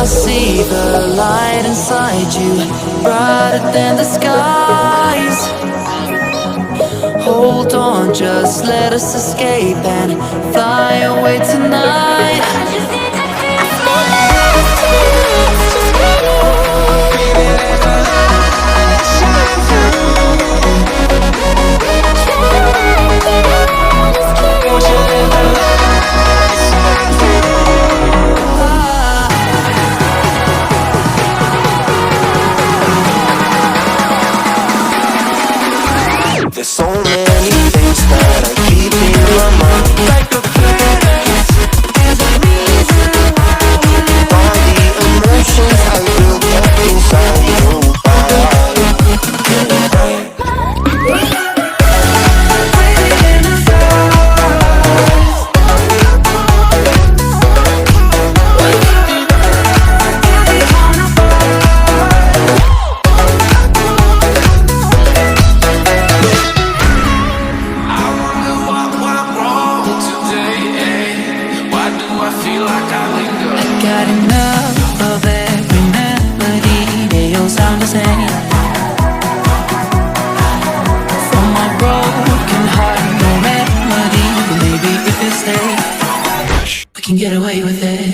I see the light inside you, brighter than the skies. Hold on, just let us escape and fly away tonight. There's so many things that I keep in my mind, like a place. All the emotions I built up inside you. Got enough of every melody, they all sound the same. From my broken heart, no remedy, but maybe if you stay, we can get away with it.